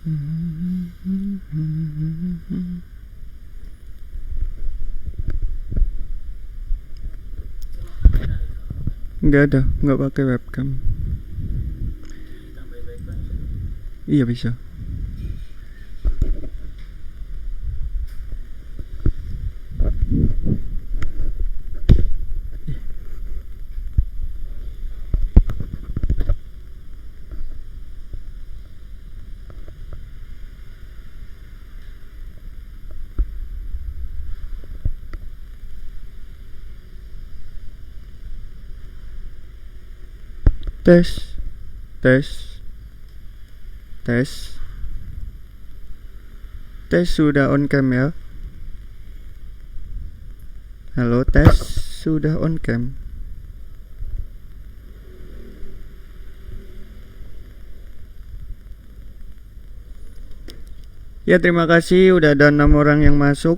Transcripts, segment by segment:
Nggak ada, nggak pakai webcam. Iya bisa. Tes, tes, tes, tes sudah on cam ya. Halo, tes sudah on cam. Ya terima kasih udah ada 6 orang yang masuk.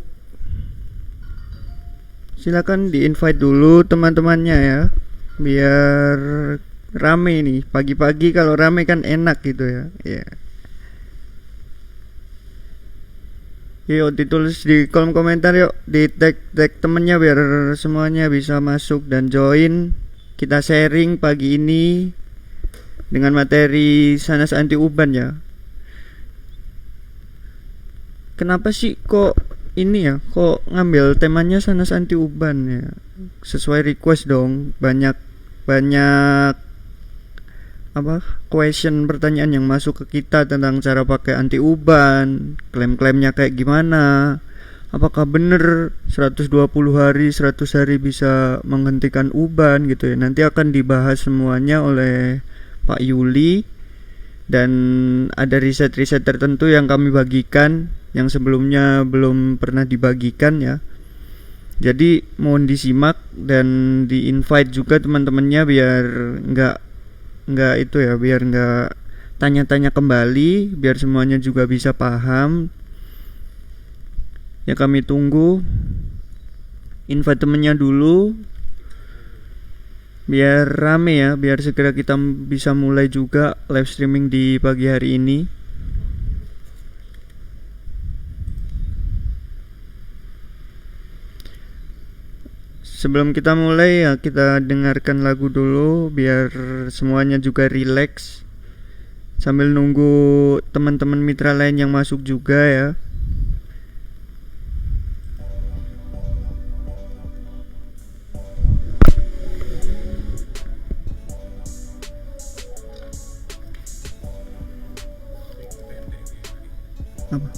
Silakan di invite dulu teman-temannya ya, biar rame nih. Pagi-pagi kalau rame kan enak gitu ya. Ya. Yuk ditulis di kolom komentar yuk, di tag temennya biar semuanya bisa masuk dan join. Kita sharing pagi ini dengan materi sanas anti uban ya. Kenapa sih kok ini ya, kok ngambil temanya sanas anti uban ya? Sesuai request dong, banyak question, pertanyaan yang masuk ke kita tentang cara pakai anti uban, klaim-klaimnya kayak gimana, apakah bener 120 hari 100 hari bisa menghentikan uban gitu ya. Nanti akan dibahas semuanya oleh Pak Yuli, dan ada riset-riset tertentu yang kami bagikan yang sebelumnya belum pernah dibagikan ya. Jadi mohon disimak dan di invite juga teman-temannya biar nggak itu ya, biar nggak tanya-tanya kembali, biar semuanya juga bisa paham. Ya kami tunggu invite temennya dulu biar rame ya, biar segera kita bisa mulai juga live streaming di pagi hari ini. Sebelum kita mulai ya, kita dengarkan lagu dulu biar semuanya juga relax sambil nunggu teman-teman mitra lain yang masuk juga ya. Apa?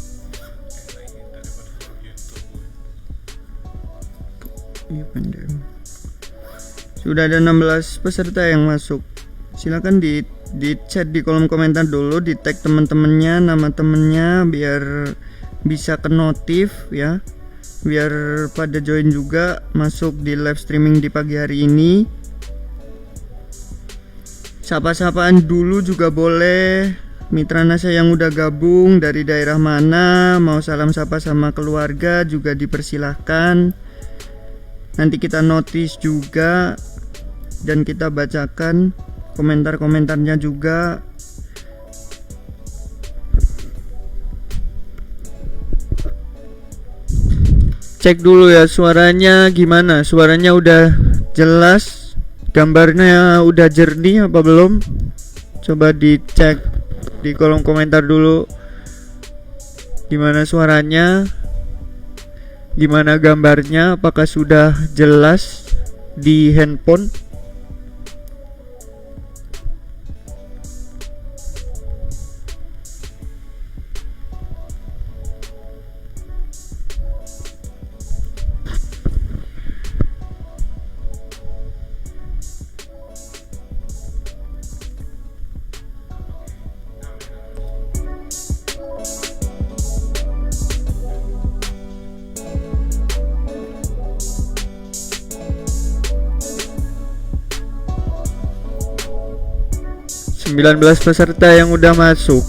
Iya pendek. Sudah ada 16 peserta yang masuk. Silakan di chat di kolom komentar dulu, di tag teman-temannya, nama temennya biar bisa ke notif ya. Biar pada join juga masuk di live streaming di pagi hari ini. Sapa-sapaan dulu juga boleh. Mitra Nasa yang udah gabung dari daerah mana, mau salam sapa sama keluarga juga dipersilahkan. Nanti kita notice juga dan kita bacakan komentar-komentarnya juga. Cek dulu ya suaranya gimana, suaranya udah jelas, gambarnya udah jernih apa belum? Coba dicek di kolom komentar dulu gimana suaranya, gimana gambarnya, apakah sudah jelas di handphone. 19 peserta yang udah masuk.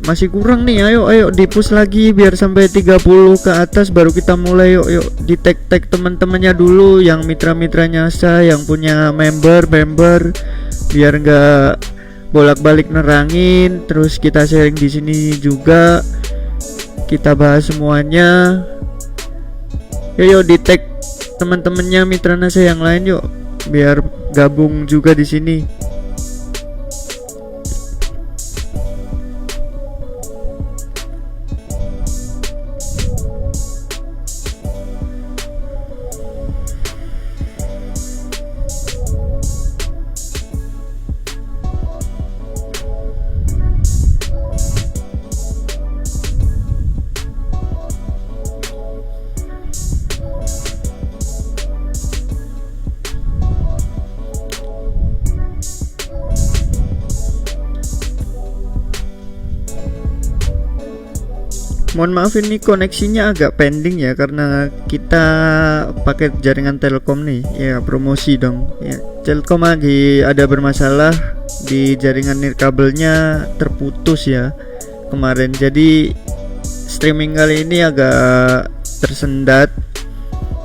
Masih kurang nih, ayo di push lagi biar sampai 30 ke atas baru kita mulai. Yuk di tag teman-temannya dulu yang mitra-mitranya saya yang punya member biar nggak bolak-balik nerangin, terus kita sharing di sini juga, kita bahas semuanya. Yo di tag teman-temannya Mitra Nasa yang lain yuk, biar gabung juga di sini. Mohon maaf ini koneksinya agak pending ya, karena kita pakai jaringan Telkom nih. Ya promosi dong ya. Telkom lagi ada bermasalah di jaringan nirkabelnya, terputus ya kemarin. Jadi streaming kali ini agak tersendat,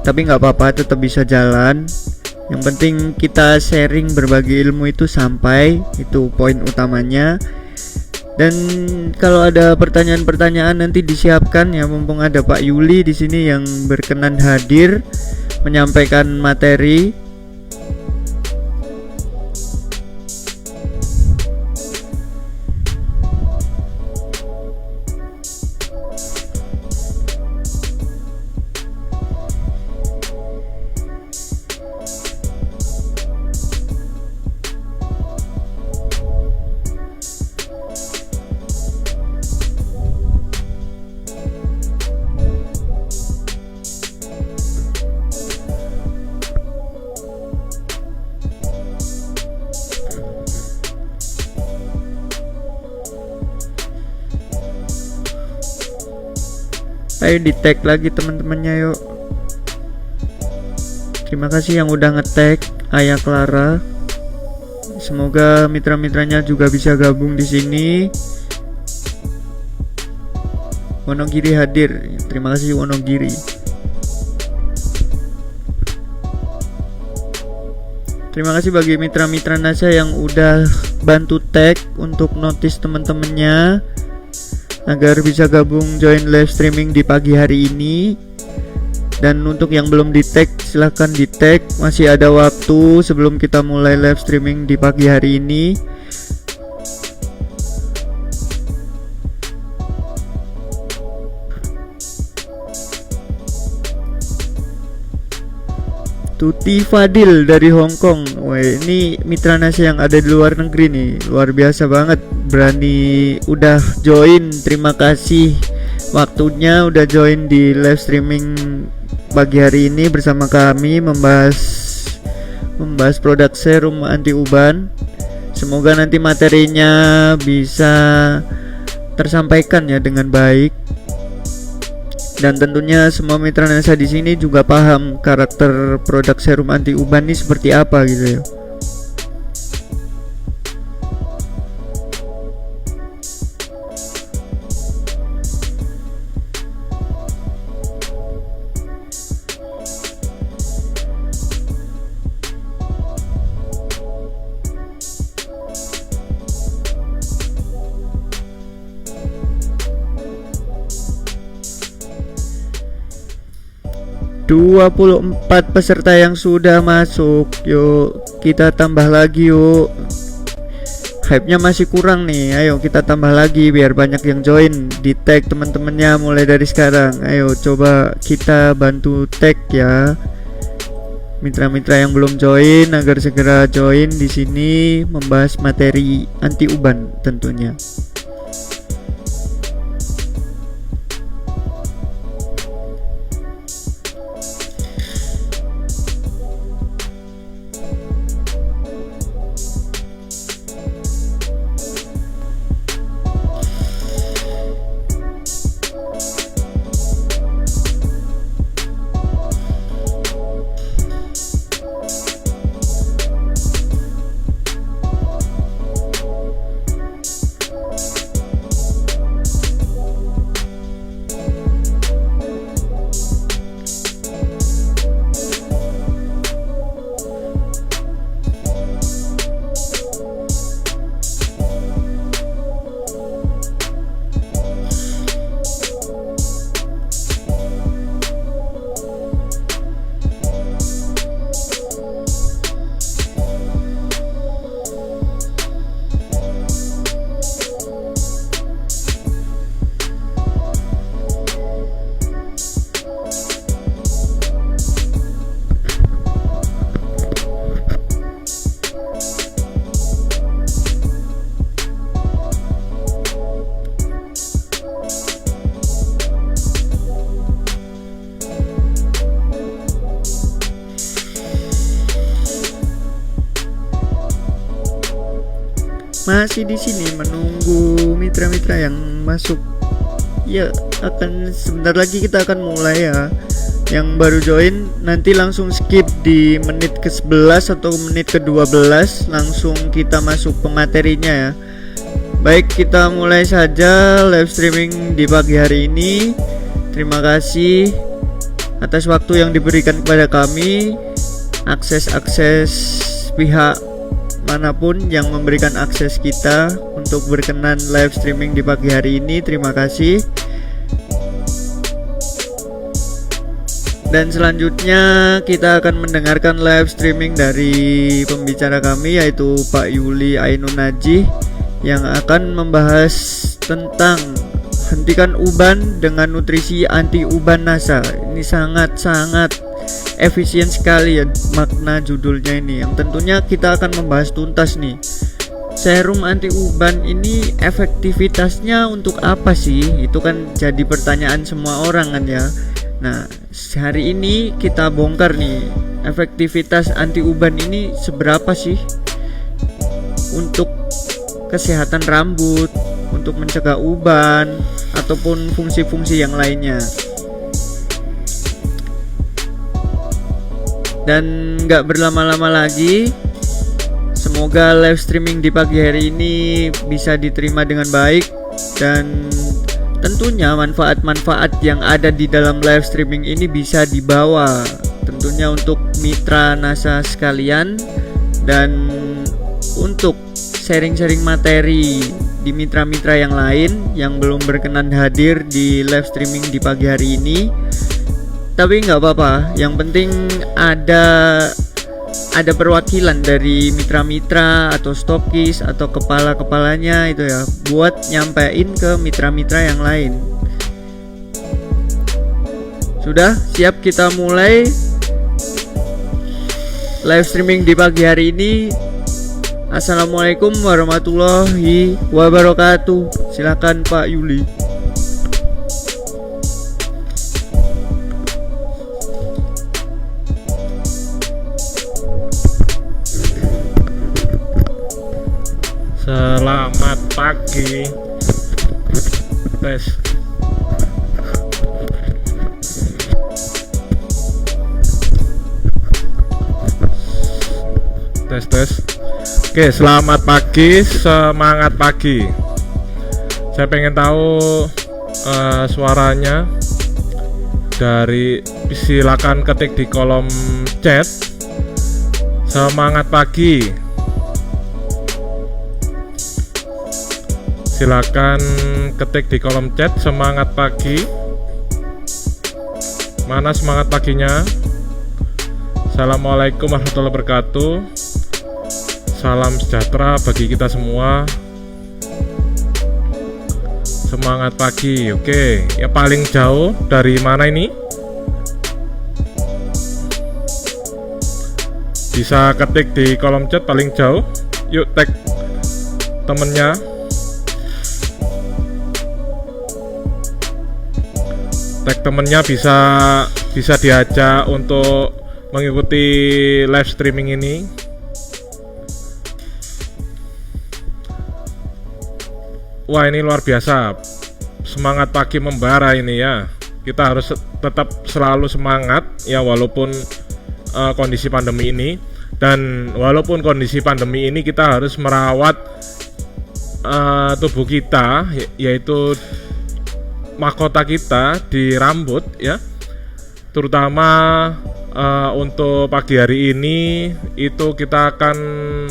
tapi nggak apa-apa, tetap bisa jalan. Yang penting kita sharing berbagi ilmu itu sampai, itu poin utamanya. Dan kalau ada pertanyaan-pertanyaan nanti disiapkan ya, mumpung ada Pak Yuli di sini yang berkenan hadir menyampaikan materi. Ayo di tag lagi teman-temannya yuk. Terima kasih yang udah nge-tag Ayah Clara. Semoga mitra-mitranya juga bisa gabung di sini. Wonogiri hadir. Terima kasih Wonogiri. Terima kasih bagi mitra-mitra NASA yang udah bantu tag untuk notice teman-temannya agar bisa gabung join live streaming di pagi hari ini. Dan untuk yang belum di tag, silahkan di tag, masih ada waktu sebelum kita mulai live streaming di pagi hari ini. Tuti Fadil dari Hong Kong. Wah, ini mitra nasi yang ada di luar negeri nih. Luar biasa banget, berani udah join. Terima kasih waktunya udah join di live streaming pagi hari ini bersama kami membahas produk serum anti uban. Semoga nanti materinya bisa tersampaikan ya dengan baik. Dan tentunya semua mitra nasa di sini juga paham karakter produk serum anti uban ini seperti apa gitu ya. 24 peserta yang sudah masuk. Yuk kita tambah lagi yuk. Hype-nya masih kurang nih. Ayo kita tambah lagi biar banyak yang join. Di tag teman-temannya mulai dari sekarang. Ayo coba kita bantu tag ya. Mitra-mitra yang belum join agar segera join di sini membahas materi anti uban tentunya. masih di sini menunggu mitra-mitra yang masuk. Ya, akan sebentar lagi kita akan mulai ya. Yang baru join nanti langsung skip di menit ke-11 atau menit ke-12, langsung kita masuk ke materinya ya. Baik, kita mulai saja live streaming di pagi hari ini. Terima kasih atas waktu yang diberikan kepada kami. Akses-akses pihak manapun yang memberikan akses kita untuk berkenan live streaming di pagi hari ini, terima kasih. Dan selanjutnya kita akan mendengarkan live streaming dari pembicara kami, yaitu Pak Yuli Ainun Najih, yang akan membahas tentang hentikan uban dengan nutrisi anti uban NASA. Ini sangat-sangat efisien sekali ya makna judulnya ini, yang tentunya kita akan membahas tuntas nih. Serum anti uban ini efektivitasnya untuk apa sih? Itu kan jadi pertanyaan semua orang kan ya. Nah, hari ini kita bongkar nih, efektivitas anti uban ini seberapa sih untuk kesehatan rambut, untuk mencegah uban ataupun fungsi-fungsi yang lainnya. Dan gak berlama-lama lagi, semoga live streaming di pagi hari ini bisa diterima dengan baik, dan tentunya manfaat-manfaat yang ada di dalam live streaming ini bisa dibawa tentunya untuk mitra NASA sekalian, dan untuk sharing-sharing materi di mitra-mitra yang lain yang belum berkenan hadir di live streaming di pagi hari ini. Tapi nggak apa-apa, yang penting ada perwakilan dari mitra-mitra atau stokis atau kepala-kepalanya itu ya, buat nyampein ke mitra-mitra yang lain. Sudah siap kita mulai live streaming di pagi hari ini. Assalamualaikum warahmatullahi wabarakatuh. Silakan Pak Yuli. Selamat pagi. Tes. Oke, selamat pagi, semangat pagi. Saya pengen tahu suaranya. Silakan ketik di kolom chat. Semangat pagi. Silakan ketik di kolom chat semangat pagi. Mana semangat paginya? Assalamualaikum warahmatullahi wabarakatuh. Salam sejahtera bagi kita semua. Semangat pagi. Oke, ya paling jauh dari mana ini? Bisa ketik di kolom chat paling jauh. Yuk tag temennya. Tag temennya bisa diajak untuk mengikuti live streaming ini. Wah, ini luar biasa. Semangat pagi membara ini ya. Kita harus tetap selalu semangat ya, walaupun kondisi pandemi ini. Dan walaupun kondisi pandemi ini kita harus merawat tubuh kita, yaitu mahkota kita di rambut ya, terutama untuk pagi hari ini itu kita akan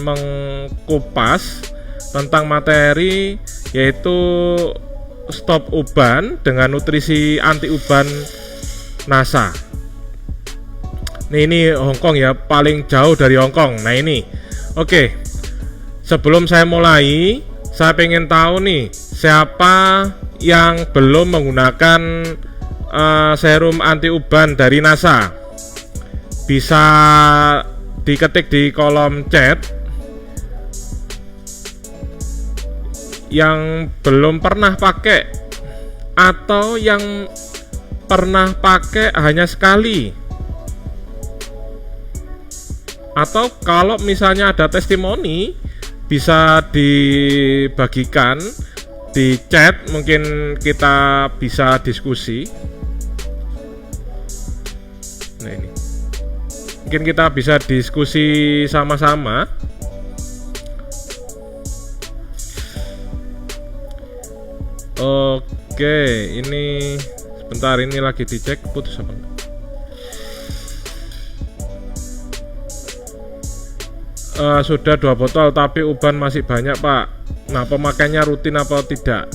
mengkupas tentang materi, yaitu stop uban dengan nutrisi anti uban NASA. Ini Hongkong ya, paling jauh dari Hongkong. Nah ini, oke. Sebelum saya mulai, saya pengen tahu nih, siapa yang belum menggunakan serum anti uban dari NASA. Bisa diketik di kolom chat. Yang belum pernah pakai atau yang pernah pakai hanya sekali, atau kalau misalnya ada testimoni bisa dibagikan di chat, mungkin kita bisa diskusi. Nah ini mungkin kita bisa diskusi sama-sama. Oke, ini sebentar, ini lagi dicek putus apa enggak. Sudah 2 botol tapi uban masih banyak Pak. Nah, pemakaiannya rutin apa tidak?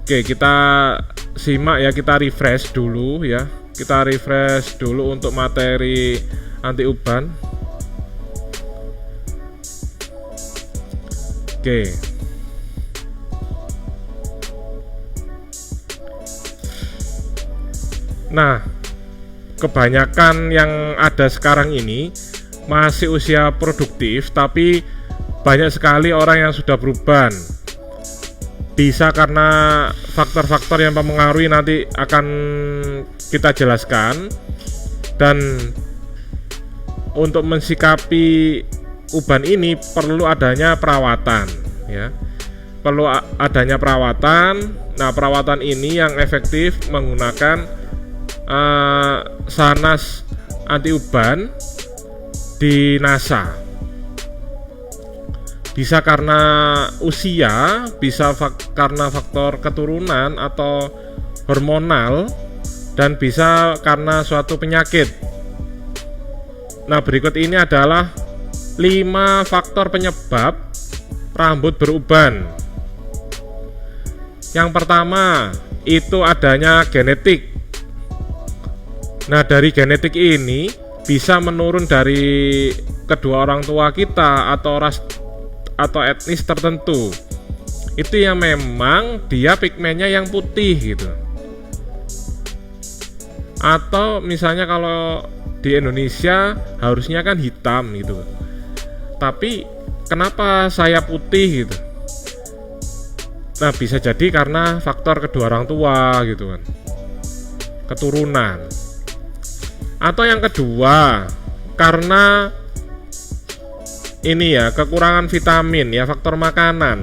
Oke, kita simak ya, kita refresh dulu ya. Kita refresh dulu untuk materi anti uban. Oke. Nah, kebanyakan yang ada sekarang ini masih usia produktif, tapi banyak sekali orang yang sudah beruban. Bisa karena faktor-faktor yang mempengaruhi nanti akan kita jelaskan. Dan untuk mensikapi uban ini perlu adanya perawatan ya. Perlu adanya perawatan. Nah, perawatan ini yang efektif menggunakan sanas anti uban di NASA. Bisa karena usia, bisa karena faktor keturunan atau hormonal, dan bisa karena suatu penyakit. Nah, berikut ini adalah 5 faktor penyebab rambut beruban. Yang pertama, itu adanya genetik. Nah, dari genetik ini bisa menurun dari kedua orang tua kita atau ras atau etnis tertentu. Itu yang memang dia pigmennya yang putih gitu. Atau misalnya kalau di Indonesia harusnya kan hitam gitu. Tapi kenapa saya putih gitu? Nah, bisa jadi karena faktor kedua orang tua gitu kan. Keturunan. Atau yang kedua, karena ini ya, kekurangan vitamin ya, faktor makanan.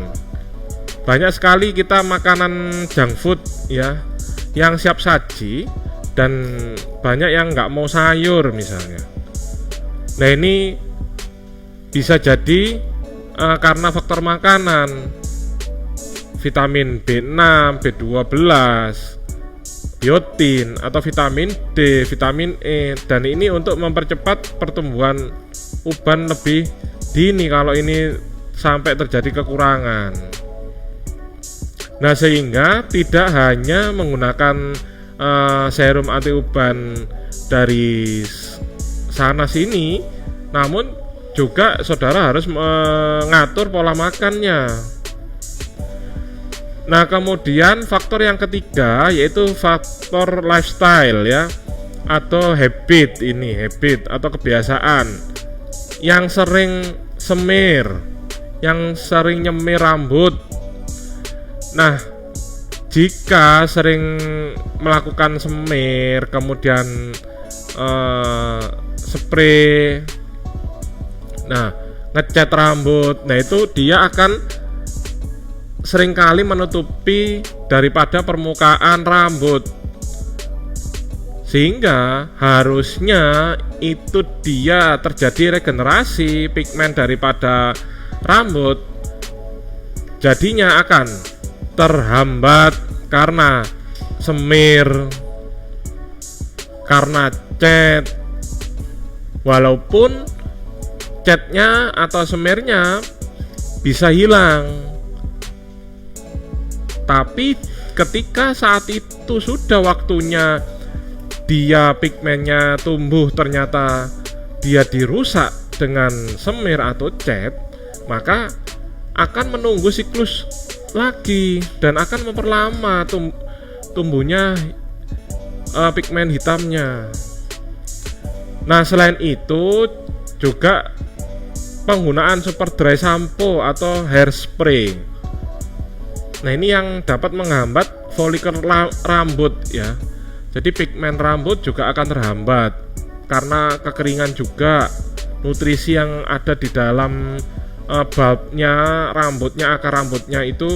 Banyak sekali kita makanan junk food ya, yang siap saji, dan banyak yang nggak mau sayur misalnya. Nah, ini bisa jadi karena faktor makanan. Vitamin B6, B12, biotin atau vitamin D, vitamin E, dan ini untuk mempercepat pertumbuhan uban lebih dini kalau ini sampai terjadi kekurangan. Nah, sehingga tidak hanya menggunakan serum anti uban dari sana sini, namun juga saudara harus mengatur pola makannya. Nah, kemudian faktor yang ketiga yaitu faktor lifestyle ya, atau habit atau kebiasaan. Yang sering semir, yang sering nyemir rambut. Nah, jika sering melakukan semir, kemudian spray, nah, ngecat rambut, nah itu dia akan seringkali menutupi daripada permukaan rambut, sehingga harusnya itu dia terjadi regenerasi pigmen daripada rambut, jadinya akan terhambat karena semir, karena cat. Walaupun catnya atau semirnya bisa hilang, tapi ketika saat itu sudah waktunya dia pigmennya tumbuh, ternyata dia dirusak dengan semir atau cat, maka akan menunggu siklus lagi dan akan memperlama tumbuhnya pigmen hitamnya. Nah, selain itu juga penggunaan super dry shampoo atau hairspray. Nah, ini yang dapat menghambat folikel rambut ya. Jadi pigmen rambut juga akan terhambat karena kekeringan juga. Nutrisi yang ada di dalam bulbnya, rambutnya, akar rambutnya itu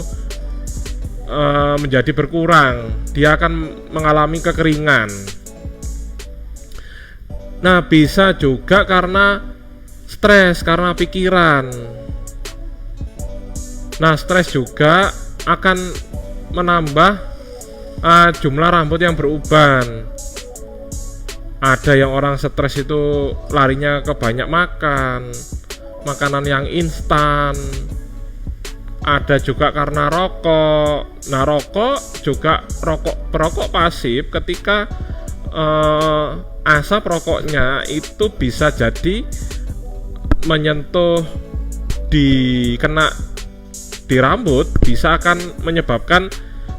menjadi berkurang, dia akan mengalami kekeringan. Nah, bisa juga karena stres, karena pikiran. Nah, stres juga akan menambah jumlah rambut yang beruban. Ada yang orang stres itu larinya ke banyak makan, makanan yang instan. Ada juga karena rokok. Nah, rokok juga perokok pasif, ketika asap rokoknya itu bisa jadi menyentuh kena di rambut, bisa akan menyebabkan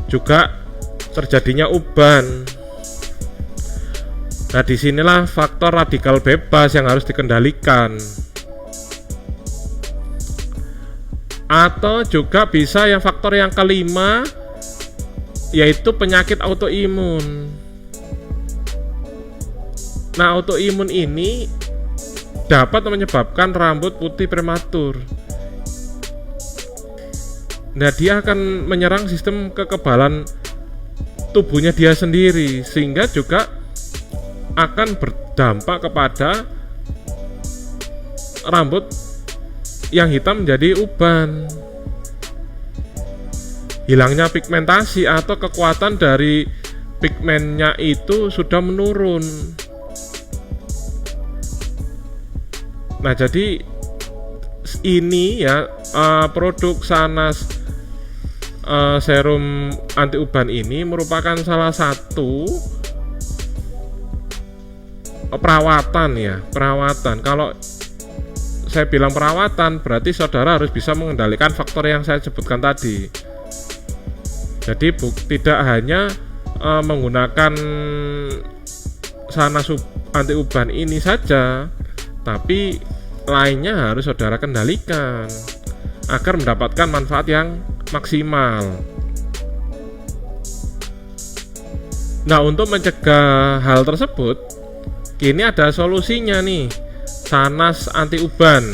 juga terjadinya uban. Nah, disinilah faktor radikal bebas yang harus dikendalikan. Atau juga bisa yang faktor yang kelima, yaitu penyakit autoimun. Nah, autoimun ini dapat menyebabkan rambut putih prematur. Nah, dia akan menyerang sistem kekebalan tubuhnya dia sendiri, sehingga juga akan berdampak kepada rambut yang hitam menjadi uban. Hilangnya pigmentasi atau kekuatan dari pigmennya itu sudah menurun. Nah, jadi ini ya produk Sanas serum anti uban ini merupakan salah satu perawatan ya, perawatan. Kalau saya bilang perawatan, berarti saudara harus bisa mengendalikan faktor yang saya sebutkan tadi. Jadi tidak hanya menggunakan Sanas anti uban ini saja, tapi lainnya harus saudara kendalikan agar mendapatkan manfaat yang maksimal. Nah, untuk mencegah hal tersebut, kini ada solusinya nih. Sanas anti uban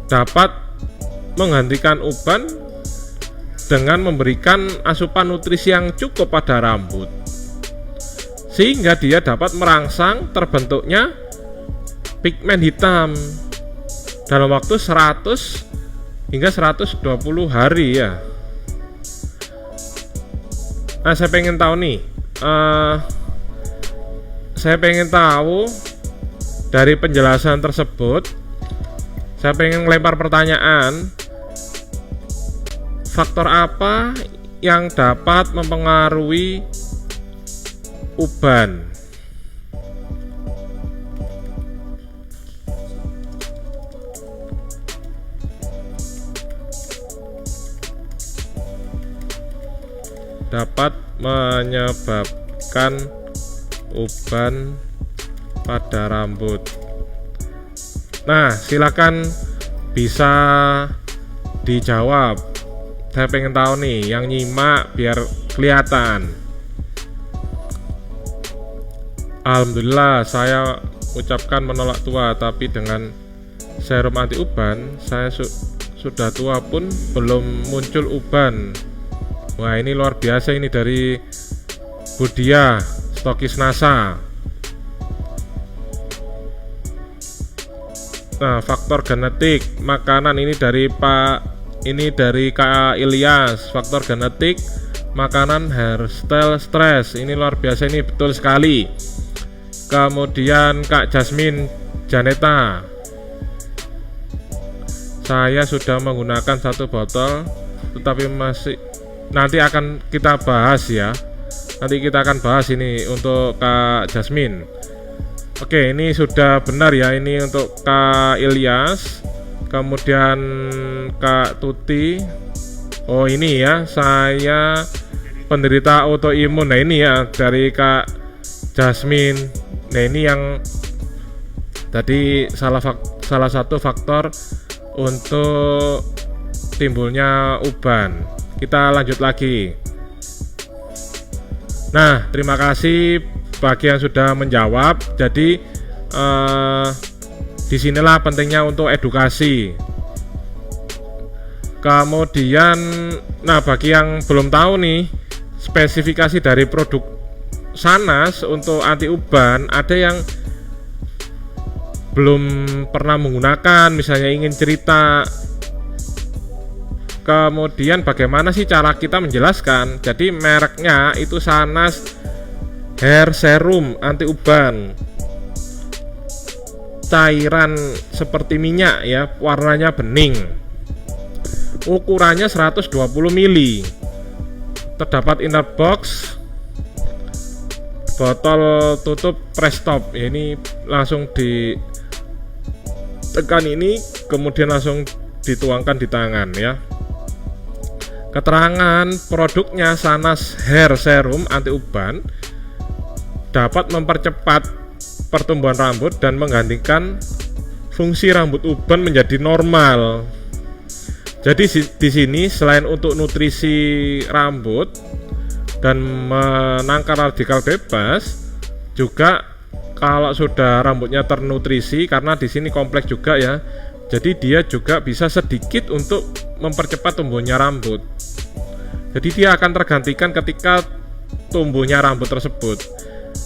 dapat menggantikan uban dengan memberikan asupan nutrisi yang cukup pada rambut, sehingga dia dapat merangsang terbentuknya pigmen hitam dalam waktu 100 hingga 120 hari ya. Nah, saya pengen tahu nih, dari penjelasan tersebut, saya pengen lempar pertanyaan. Faktor apa yang dapat mempengaruhi uban? Dapat menyebabkan uban pada rambut. Nah, silakan bisa dijawab. Saya pengen tahu nih, yang nyimak biar kelihatan. Alhamdulillah, saya ucapkan menolak tua, tapi dengan serum anti uban saya sudah tua pun belum muncul uban. Wah, ini luar biasa ini dari Budia, stokis NASA. Nah, faktor genetik makanan ini dari Kak Ilyas. Faktor genetik makanan, hairstyle, stres. Ini luar biasa, ini betul sekali. Kemudian Kak Jasmine Janeta, saya sudah menggunakan 1 botol tetapi masih, nanti akan kita bahas ya. Nanti kita akan bahas ini untuk Kak Jasmine. Oke, ini sudah benar ya, ini untuk Kak Ilyas. Kemudian Kak Tuti, oh ini ya, saya penderita autoimun. Nah, ini ya dari Kak Jasmine. Nah, ini yang tadi salah satu faktor untuk timbulnya uban. Kita lanjut lagi. Nah, terima kasih bagi yang sudah menjawab. Jadi Disinilah pentingnya untuk edukasi. Kemudian, nah bagi yang belum tahu nih spesifikasi dari produk Sanas untuk anti uban, ada yang belum pernah menggunakan, misalnya ingin cerita. Kemudian bagaimana sih cara kita menjelaskan? Jadi mereknya itu Sanas Hair Serum Anti Uban, cairan seperti minyak ya, warnanya bening, ukurannya 120 ml, terdapat inner box, botol tutup press top ya, ini langsung ditekan ini kemudian langsung dituangkan di tangan ya. Keterangan produknya Sanas Hair Serum Anti Uban dapat mempercepat pertumbuhan rambut dan menggantikan fungsi rambut uban menjadi normal. Jadi di sini selain untuk nutrisi rambut dan menangkal radikal bebas, juga kalau sudah rambutnya ternutrisi, karena di sini kompleks juga ya. Jadi dia juga bisa sedikit untuk mempercepat tumbuhnya rambut. Jadi dia akan tergantikan ketika tumbuhnya rambut tersebut.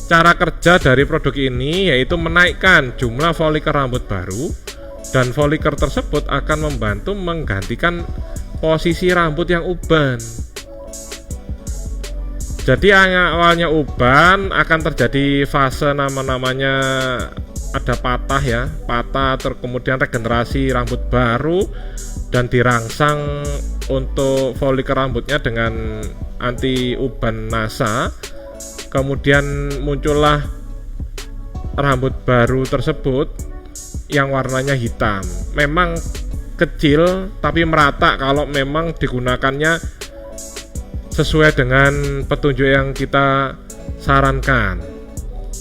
Cara kerja dari produk ini yaitu menaikkan jumlah folikel rambut baru, dan folikel tersebut akan membantu menggantikan posisi rambut yang uban. Jadi awalnya uban akan terjadi fase namanya ada patah ya, patah, terus kemudian regenerasi rambut baru dan dirangsang untuk folikel rambutnya dengan anti uban NASA. Kemudian muncullah rambut baru tersebut yang warnanya hitam. Memang kecil tapi merata kalau memang digunakannya sesuai dengan petunjuk yang kita sarankan.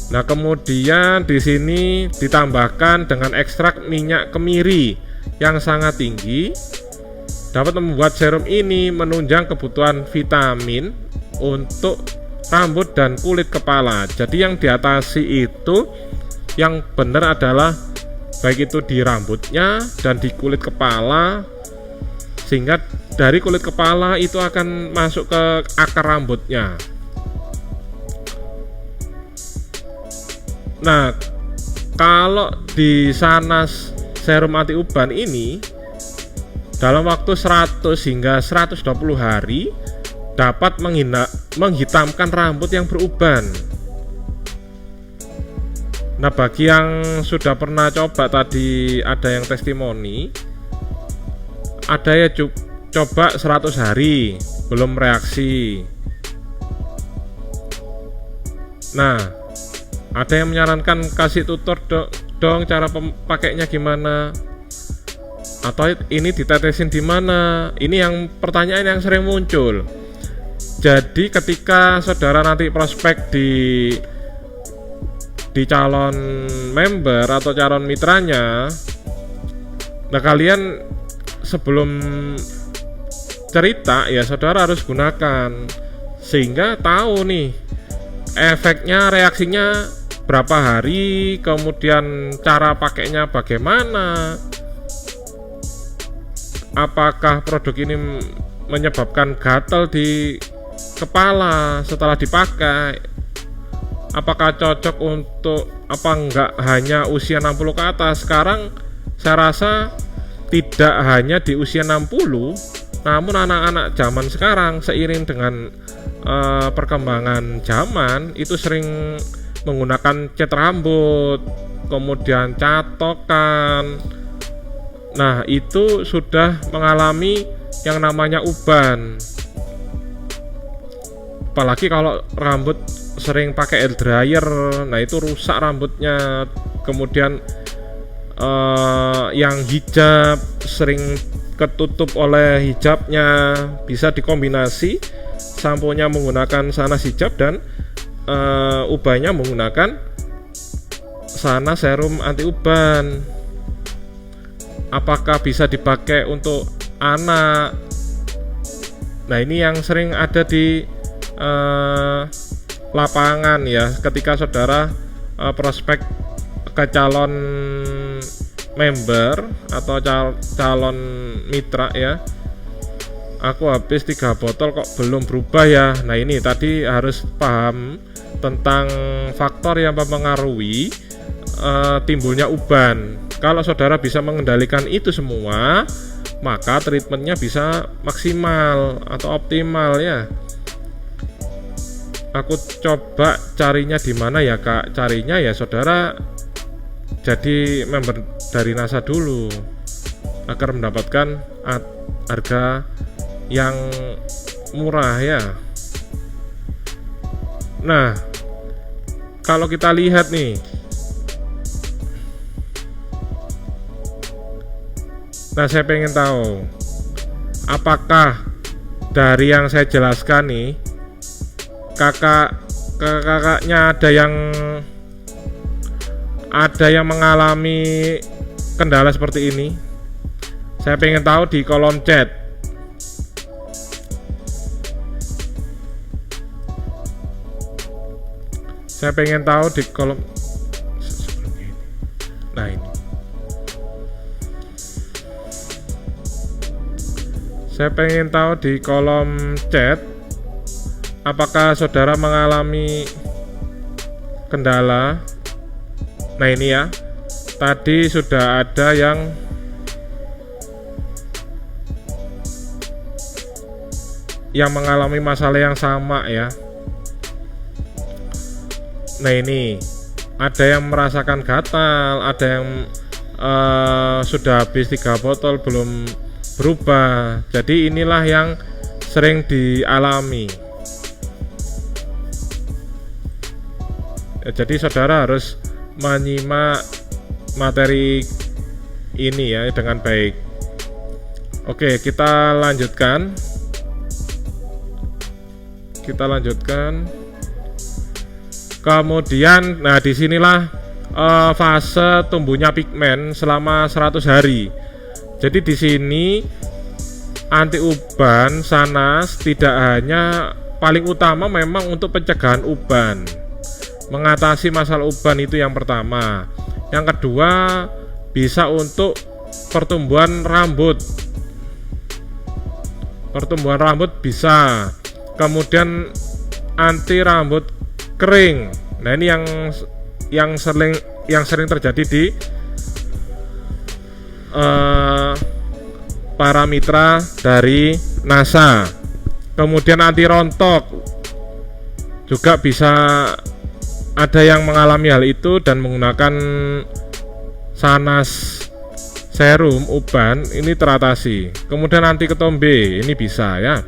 Nah, kemudian di sini ditambahkan dengan ekstrak minyak kemiri yang sangat tinggi, dapat membuat serum ini menunjang kebutuhan vitamin untuk rambut dan kulit kepala. Jadi yang diatasi itu yang benar adalah baik itu di rambutnya dan di kulit kepala, sehingga dari kulit kepala itu akan masuk ke akar rambutnya. Nah, kalau di Sanas Serum Anti Uban ini dalam waktu 100 hingga 120 hari dapat menghitamkan rambut yang beruban. Nah, bagi yang sudah pernah coba, tadi ada yang testimoni, ada ya coba 100 hari belum reaksi. Nah, ada yang menyarankan kasih tutor dong cara pakainya gimana, atau ini ditetesin di mana. Ini yang pertanyaan yang sering muncul. Jadi ketika saudara nanti prospek di calon member atau calon mitranya, nah kalian sebelum cerita ya saudara harus gunakan, sehingga tahu nih efeknya, reaksinya berapa hari, kemudian cara pakainya bagaimana, apakah produk ini menyebabkan gatal di kepala setelah dipakai, apakah cocok untuk apa enggak hanya usia 60 ke atas. Sekarang saya rasa tidak hanya di usia 60, namun anak-anak zaman sekarang seiring dengan perkembangan zaman itu sering menggunakan cat rambut, kemudian catokan. Nah, itu sudah mengalami yang namanya uban. Apalagi kalau rambut sering pakai air dryer, nah itu rusak rambutnya. Kemudian yang hijab sering ketutup oleh hijabnya, bisa dikombinasi samponya menggunakan Sanas hijab dan ubannya menggunakan Sanas serum anti uban. Apakah bisa dipakai untuk anak? Nah, ini yang sering ada di lapangan ya, ketika saudara prospek ke calon member atau calon mitra ya, aku habis 3 botol kok belum berubah ya. Nah ini tadi harus paham tentang faktor yang mempengaruhi timbulnya uban. Kalau saudara bisa mengendalikan itu semua, maka treatmentnya bisa maksimal atau optimal ya. Aku coba carinya di mana ya Kak? Carinya ya saudara jadi member dari NASA dulu agar mendapatkan harga yang murah ya. Nah, kalau kita lihat nih, nah saya pengen tahu apakah dari yang saya jelaskan nih, kakaknya ada yang mengalami kendala seperti ini. Saya pengen tahu di kolom chat. Saya pengen tahu di kolom. Nah ini. Saya pengen tahu di kolom chat, apakah saudara mengalami kendala. Nah ini ya, tadi sudah ada yang mengalami masalah yang sama ya. Nah ini, ada yang merasakan gatal, ada yang sudah habis 3 botol belum berubah. Jadi inilah yang sering dialami. Jadi saudara harus menyimak materi ini ya dengan baik. Oke, kita lanjutkan. Kemudian, nah disinilah fase tumbuhnya pigmen selama 100 hari. Jadi di sini anti uban sanas tidak hanya paling utama memang untuk pencegahan uban. Mengatasi masalah uban itu yang pertama. Yang kedua, bisa untuk pertumbuhan rambut. Pertumbuhan rambut bisa. Kemudian anti rambut kering. Nah, ini yang sering terjadi di para mitra dari NASA. Kemudian anti rontok juga bisa. Ada yang mengalami hal itu dan menggunakan sanas serum uban ini teratasi. Kemudian anti ketombe ini bisa ya.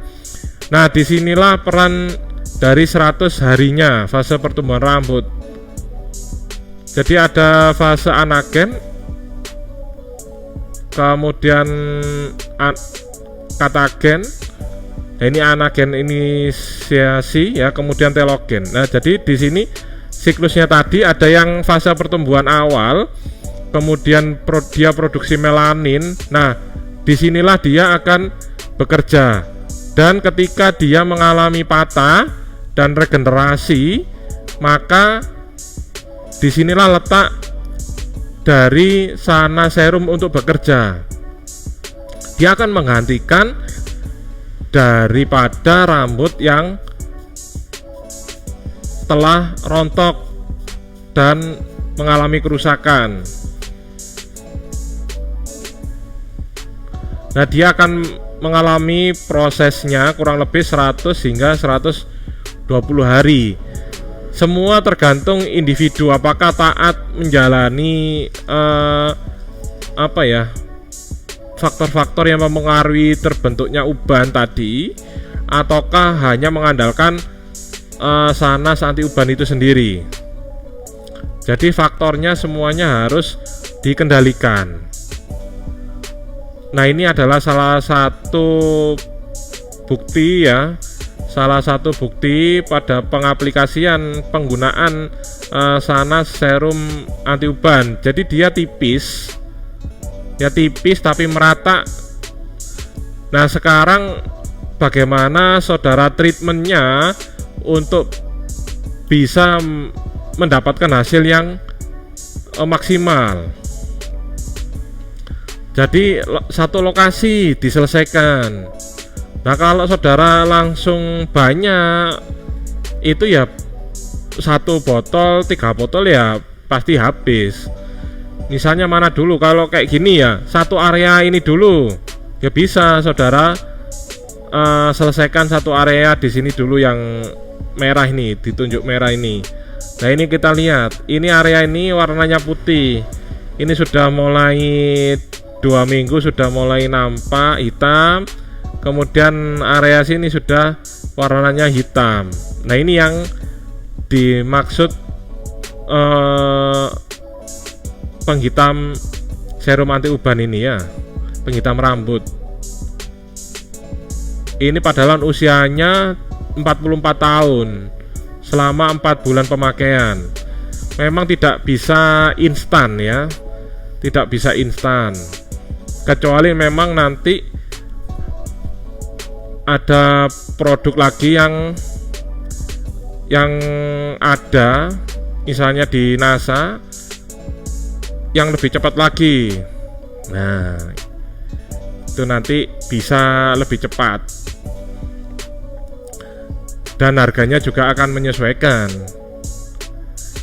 Nah, disinilah peran dari 100 harinya fase pertumbuhan rambut. Jadi ada fase anagen, kemudian katagen. Nah, ini anagen inisiasi ya, kemudian telogen. Nah, jadi di sini siklusnya tadi ada yang fase pertumbuhan awal, kemudian dia produksi melanin. Nah, disinilah dia akan bekerja. Dan ketika dia mengalami patah dan regenerasi, maka disinilah letak dari sana serum untuk bekerja. Dia akan menggantikan daripada rambut yang telah rontok dan mengalami kerusakan. Nah, dia akan mengalami prosesnya kurang lebih 100 hingga 120 hari. Semua tergantung individu apakah taat menjalani faktor-faktor yang mempengaruhi terbentuknya uban tadi, ataukah hanya mengandalkan sanas anti uban itu sendiri. Jadi faktornya semuanya harus dikendalikan. Nah, ini adalah salah satu bukti ya, salah satu bukti pada pengaplikasian penggunaan sanas serum anti uban. Jadi dia tipis tapi merata. Nah, sekarang bagaimana saudara treatmentnya untuk bisa mendapatkan hasil yang maksimal. Jadi satu lokasi diselesaikan. Nah kalau saudara langsung banyak, itu ya 1 botol 3 botol ya pasti habis. Misalnya mana dulu, kalau kayak gini ya satu area ini dulu ya bisa saudara selesaikan satu area di sini dulu yang merah ini, ditunjuk merah ini. Nah ini kita lihat, ini area ini warnanya putih, ini sudah mulai 2 minggu sudah mulai nampak hitam, kemudian area sini sudah warnanya hitam. Nah ini yang dimaksud penghitam serum anti uban ini ya, penghitam rambut. Ini padahal usianya 44 tahun selama 4 bulan pemakaian. Memang tidak bisa instan ya, tidak bisa instan, kecuali memang nanti ada produk lagi yang ada misalnya di NASA yang lebih cepat lagi. Nah itu nanti bisa lebih cepat dan harganya juga akan menyesuaikan.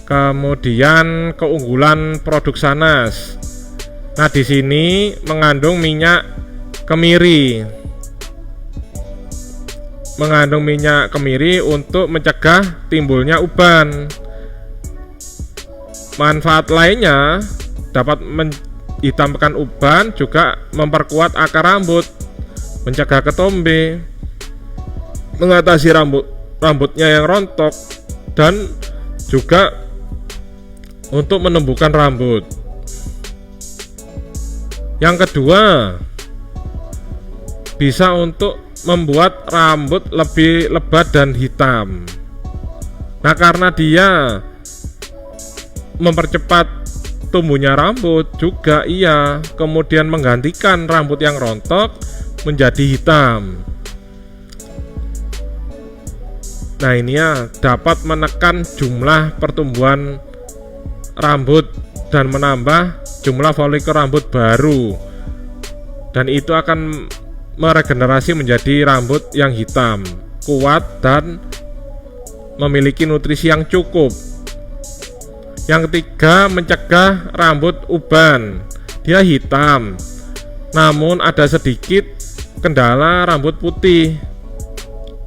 Kemudian keunggulan produk Sanas. Nah di sini mengandung minyak kemiri, mengandung minyak kemiri untuk mencegah timbulnya uban. Manfaat lainnya dapat menghitamkan uban, juga memperkuat akar rambut, mencegah ketombe, mengatasi rambutnya yang rontok, dan juga untuk menumbuhkan rambut. Yang kedua, bisa untuk membuat rambut lebih lebat dan hitam. Nah karena dia mempercepat tumbuhnya rambut juga iya, kemudian menggantikan rambut yang rontok menjadi hitam. Nah ini ya, dapat menekan jumlah pertumbuhan rambut dan menambah jumlah folikel rambut baru, dan itu akan meregenerasi menjadi rambut yang hitam, kuat, dan memiliki nutrisi yang cukup. Yang ketiga, mencegah rambut uban. Dia hitam, namun ada sedikit kendala rambut putih.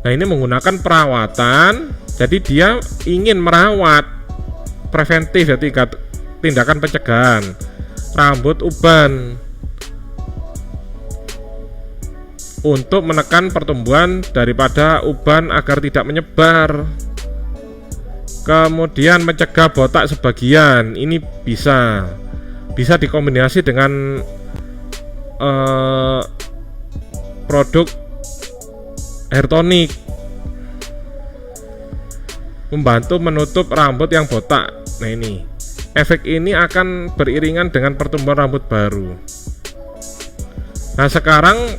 Nah ini menggunakan perawatan, jadi dia ingin merawat preventif, jadi tindakan pencegahan rambut uban untuk menekan pertumbuhan daripada uban agar tidak menyebar. Kemudian mencegah botak sebagian, ini bisa dikombinasi dengan produk hair tonic, membantu menutup rambut yang botak. Nah ini, efek ini akan beriringan dengan pertumbuhan rambut baru. Nah sekarang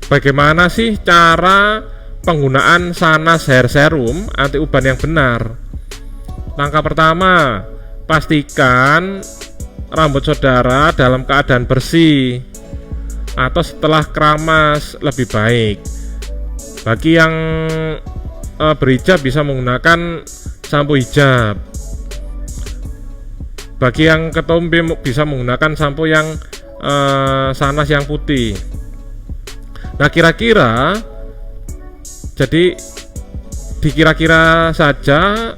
bagaimana sih cara penggunaan Sanas Hair Serum anti uban yang benar? Langkah pertama, pastikan rambut saudara dalam keadaan bersih atau setelah keramas lebih baik. Bagi yang berhijab bisa menggunakan sampo hijab. Bagi yang ketombe bisa menggunakan sampo yang Sanas yang putih. Nah kira-kira, jadi dikira-kira saja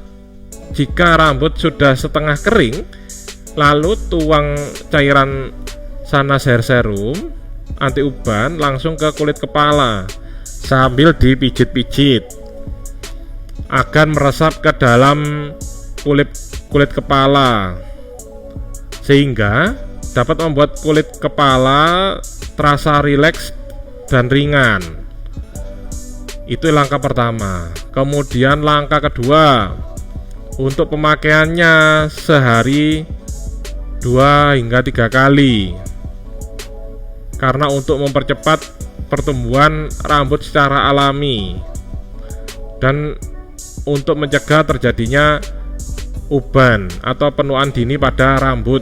jika rambut sudah setengah kering, lalu tuang cairan Sanas Hair Serum anti uban langsung ke kulit kepala sambil dipijit-pijit agar meresap ke dalam kulit kepala, sehingga dapat membuat kulit kepala terasa rileks dan ringan. Itu langkah pertama. Kemudian langkah kedua, untuk pemakaiannya sehari 2 hingga 3 kali, karena untuk mempercepat pertumbuhan rambut secara alami dan untuk mencegah terjadinya uban atau penuaan dini pada rambut.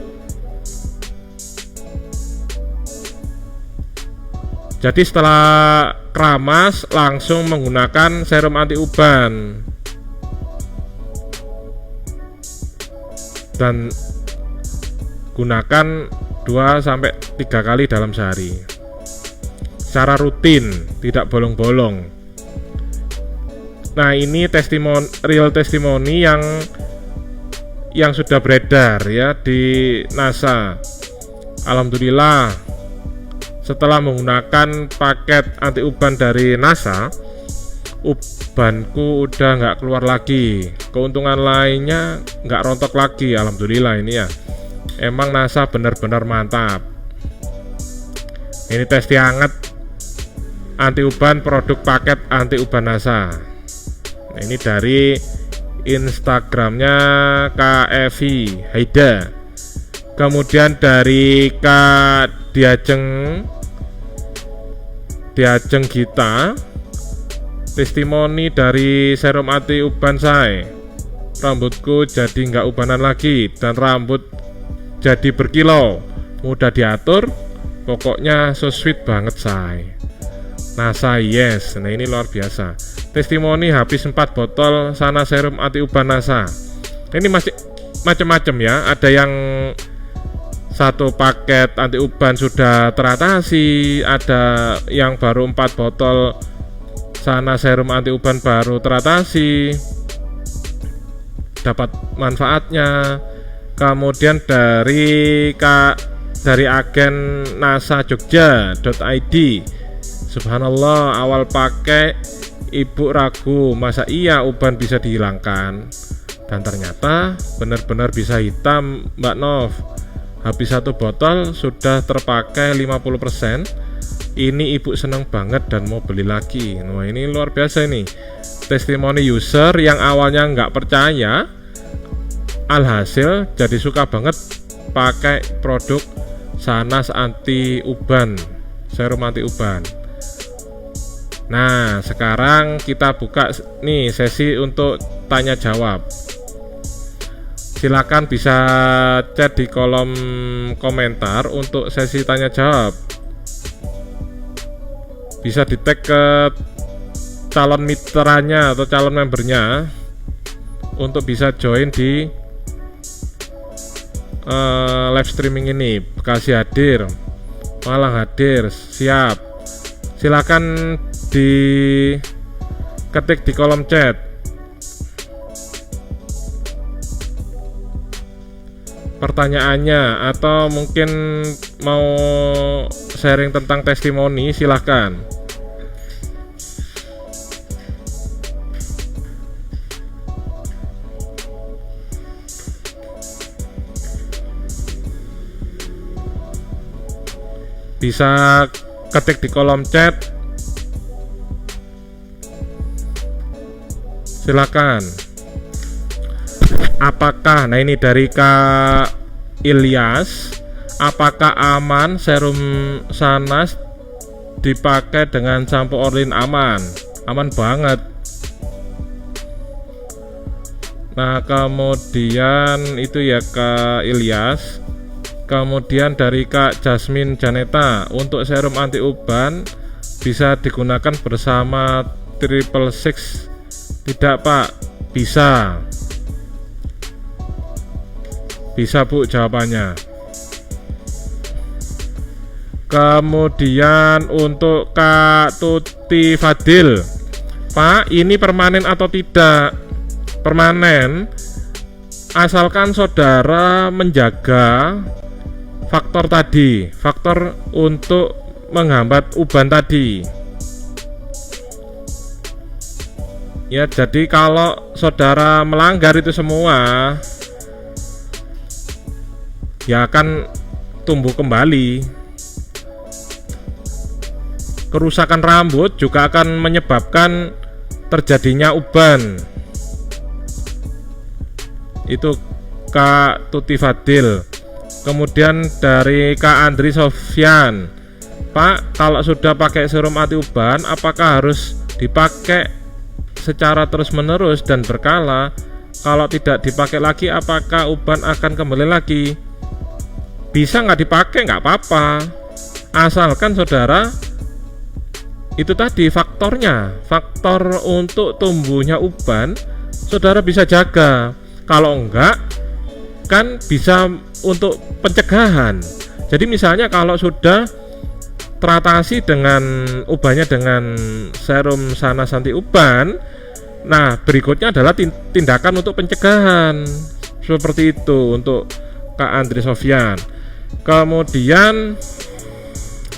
Jadi setelah keramas langsung menggunakan serum anti uban dan gunakan 2-3 kali dalam sehari secara rutin, tidak bolong-bolong. Nah, ini real testimoni yang sudah beredar ya di NASA. Alhamdulillah, setelah menggunakan paket anti uban dari NASA, ubanku udah nggak keluar lagi. Keuntungan lainnya nggak rontok lagi. Alhamdulillah ini ya. Emang NASA benar-benar mantap. Ini testi hangat anti uban, produk paket anti uban NASA. Nah, ini dari Instagramnya Kak Evi Haida. Kemudian dari Kak Diajeng Gita, testimoni dari serum anti uban saya. Rambutku jadi nggak ubanan lagi dan rambut jadi berkilau, mudah diatur, pokoknya so sweet banget say. NASA yes. Nah, ini luar biasa. Testimoni habis 4 botol sana serum anti uban NASA. Ini masih macam-macam ya. Ada yang 1 paket anti uban sudah teratasi, ada yang baru 4 botol sana serum anti uban baru teratasi, dapat manfaatnya. Kemudian dari agen NASA Jogja.id, subhanallah, awal pakai ibu ragu masa iya uban bisa dihilangkan, dan ternyata benar-benar bisa hitam Mbak Nov. Habis 1 botol sudah terpakai 50%. Ini ibu senang banget dan mau beli lagi. Wah, ini luar biasa ini. Testimoni user yang awalnya nggak percaya, alhasil jadi suka banget pakai produk Sanas anti uban, serum anti uban. Nah, sekarang kita buka nih sesi untuk tanya jawab. Silakan bisa chat di kolom komentar untuk sesi tanya jawab. Bisa di tag ke calon mitranya atau calon membernya untuk bisa join di live streaming ini. Bekasi hadir, Malang hadir, siap. Silakan diketik di kolom chat pertanyaannya, atau mungkin mau sharing tentang testimoni, silahkan. Bisa ketik di kolom chat, silakan. Apakah, nah ini dari Kak Ilyas, apakah aman serum Sanas dipakai dengan sampo Orlin? Aman banget. Nah, kemudian itu ya Kak Ilyas. Kemudian dari Kak Jasmine Janeta, untuk serum anti uban bisa digunakan bersama Triple Six? Tidak Pak, bisa Bu jawabannya. Kemudian untuk Kak Tuti Fadil, Pak, ini permanen atau tidak? Permanen, asalkan saudara menjaga faktor untuk menghambat uban tadi. Ya, jadi kalau saudara melanggar itu semua, ya akan tumbuh kembali. Kerusakan rambut juga akan menyebabkan terjadinya uban. Itu Kak Tuti Fadil. Kemudian dari Kak Andri Sofyan, Pak, kalau sudah pakai serum anti uban, apakah harus dipakai secara terus-menerus dan berkala? Kalau tidak dipakai lagi, apakah uban akan kembali lagi? Bisa nggak dipakai, nggak apa-apa, asalkan saudara itu tadi faktornya, faktor untuk tumbuhnya uban saudara bisa jaga. Kalau enggak kan bisa untuk pencegahan. Jadi misalnya kalau sudah teratasi dengan ubannya dengan serum sanas anti uban, nah berikutnya adalah tindakan untuk pencegahan seperti itu untuk Kak Andri Sofyan. Kemudian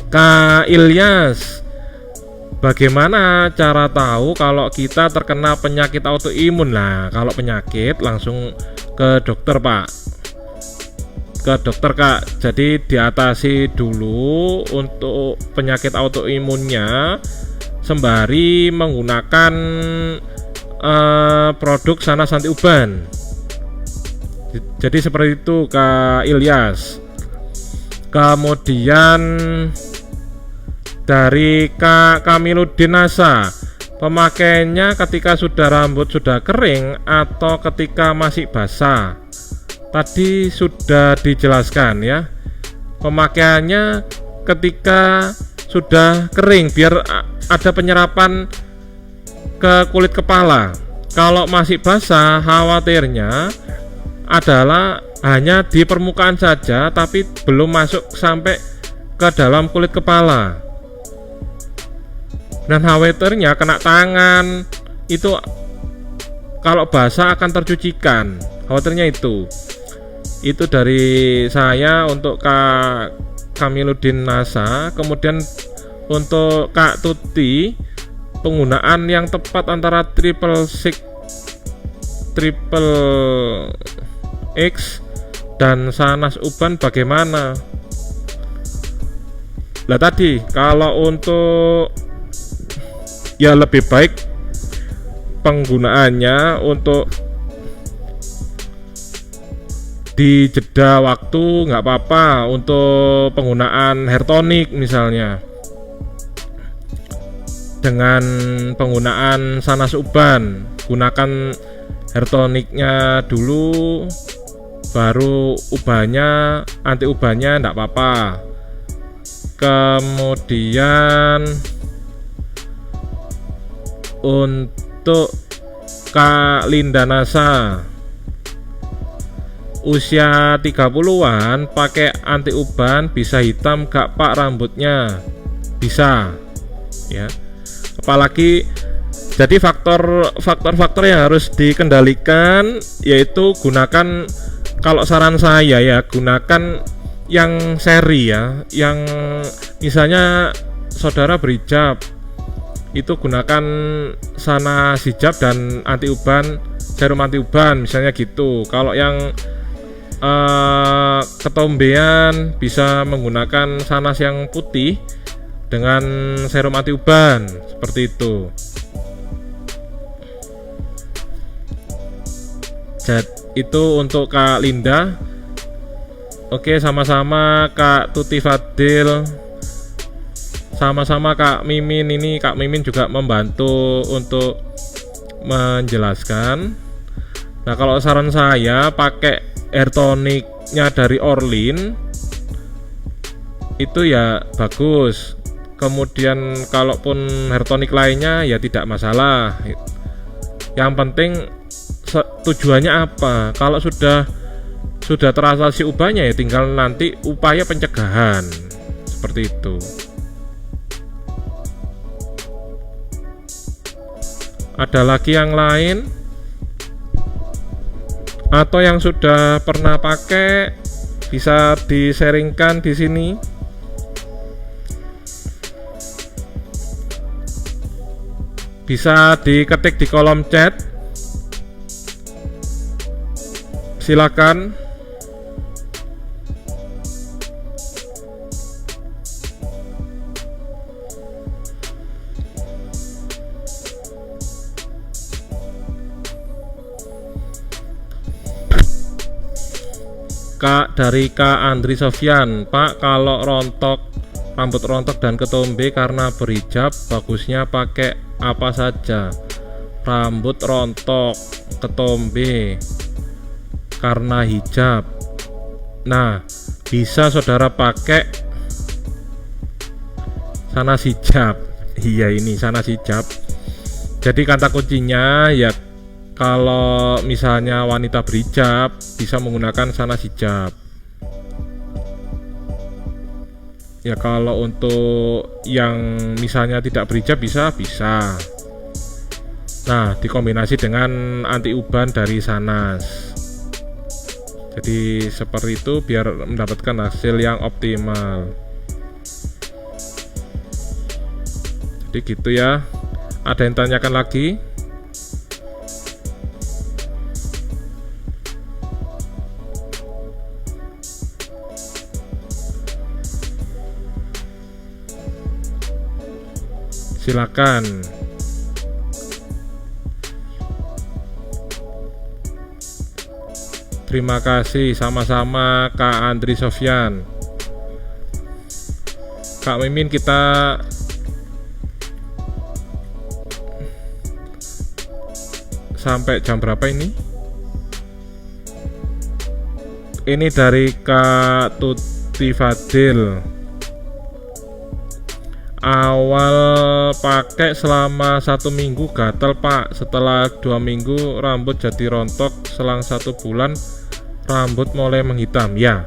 Kak Ilyas, bagaimana cara tahu kalau kita terkena penyakit autoimun? Nah, kalau penyakit langsung ke dokter, Pak. Ke dokter, Kak. Jadi diatasi dulu untuk penyakit autoimunnya sembari menggunakan produk sanas anti uban. Jadi seperti itu, Kak Ilyas. Kemudian dari Kak Kamiluddin Nasa, pemakaiannya ketika sudah rambut sudah kering atau ketika masih basah. Tadi sudah dijelaskan ya, pemakaiannya ketika sudah kering biar ada penyerapan ke kulit kepala. Kalau masih basah, khawatirnya adalah hanya di permukaan saja tapi belum masuk sampai ke dalam kulit kepala. Dan khawatirnya kena tangan, itu kalau basah akan tercucikan, khawatirnya itu dari saya untuk Kak Kamiluddin Nasa. Kemudian untuk Kak Tuti, penggunaan yang tepat antara triple X dan sanas uban bagaimana? Lah tadi kalau untuk ya lebih baik penggunaannya untuk di jeda waktu nggak apa-apa. Untuk penggunaan hair tonic misalnya dengan penggunaan sanas uban, gunakan hair tonicnya dulu, baru ubannya, anti ubannya nggak apa-apa. Kemudian untuk Kak Linda Nasa, usia 30-an pakai anti uban bisa hitam gak Pak rambutnya? Bisa ya. Apalagi jadi faktor yang harus dikendalikan yaitu gunakan, kalau saran saya ya, gunakan yang seri ya, yang misalnya saudara berhijab itu gunakan sanas hijab dan anti uban, serum anti uban misalnya gitu. Kalau yang ketombean bisa menggunakan sanas yang putih dengan serum anti uban seperti itu. Itu untuk Kak Linda. Oke, sama-sama Kak Tuti Fadil, sama-sama Kak Mimin. Ini Kak Mimin juga membantu untuk menjelaskan. Nah, kalau saran saya pakai hair tonicnya dari Orlin itu ya bagus. Kemudian kalaupun hair tonic lainnya ya tidak masalah. Yang penting tujuannya apa? Kalau sudah teratasi ubannya ya tinggal nanti upaya pencegahan seperti itu. Ada lagi yang lain atau yang sudah pernah pakai bisa di-sharingkan di sini. Bisa diketik di kolom chat. Silakan. Dari Kak Andri Sofyan, Pak, kalau rambut rontok dan ketombe karena berhijab, bagusnya pakai apa saja? Rambut rontok, ketombe karena hijab. Nah, bisa saudara pakai sanas hijab. Iya, ini sanas hijab. Jadi kata kuncinya ya, kalau misalnya wanita berhijab bisa menggunakan sanas hijab. Ya kalau untuk yang misalnya tidak berhijab bisa. Nah, dikombinasi dengan anti uban dari sanas. Jadi seperti itu biar mendapatkan hasil yang optimal. Jadi gitu ya. Ada yang tanyakan lagi? Silakan. Terima kasih, sama-sama Kak Andri Sofyan. Kak Mimin, kita sampai jam berapa ini? Ini dari Kak Tuti Fadil. Awal pakai selama 1 minggu gatal Pak, setelah 2 minggu rambut jadi rontok, selang 1 bulan rambut mulai menghitam. Ya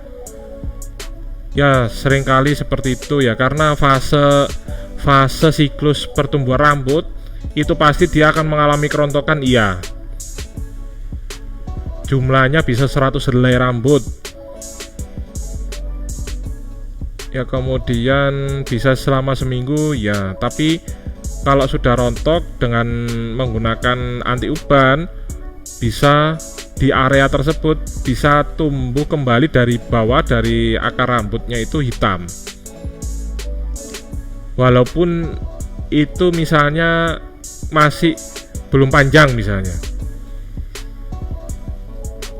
seringkali seperti itu ya, karena fase siklus pertumbuhan rambut itu pasti dia akan mengalami kerontokan. Iya, jumlahnya bisa 100 helai rambut ya, kemudian bisa selama seminggu ya. Tapi kalau sudah rontok dengan menggunakan anti uban, bisa di area tersebut bisa tumbuh kembali dari bawah, dari akar rambutnya itu hitam, walaupun itu misalnya masih belum panjang misalnya.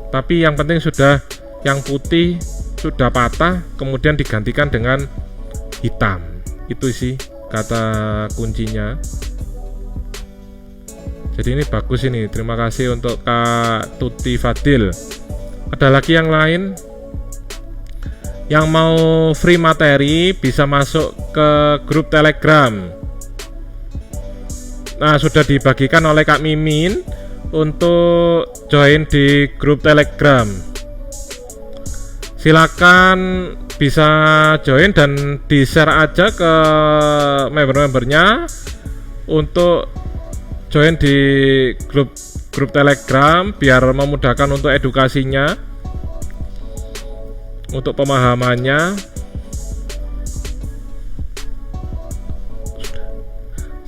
Tapi yang penting sudah, yang putih sudah patah kemudian digantikan dengan hitam. Itu sih kata kuncinya. Jadi ini bagus ini. Terima kasih untuk Kak Tuti Fadil. Ada lagi yang lain yang mau free materi bisa masuk ke grup Telegram. Nah, sudah dibagikan oleh Kak Mimin untuk join di grup Telegram. Silakan bisa join dan di-share aja ke member-membernya untuk join di grup Telegram biar memudahkan untuk edukasinya, untuk pemahamannya.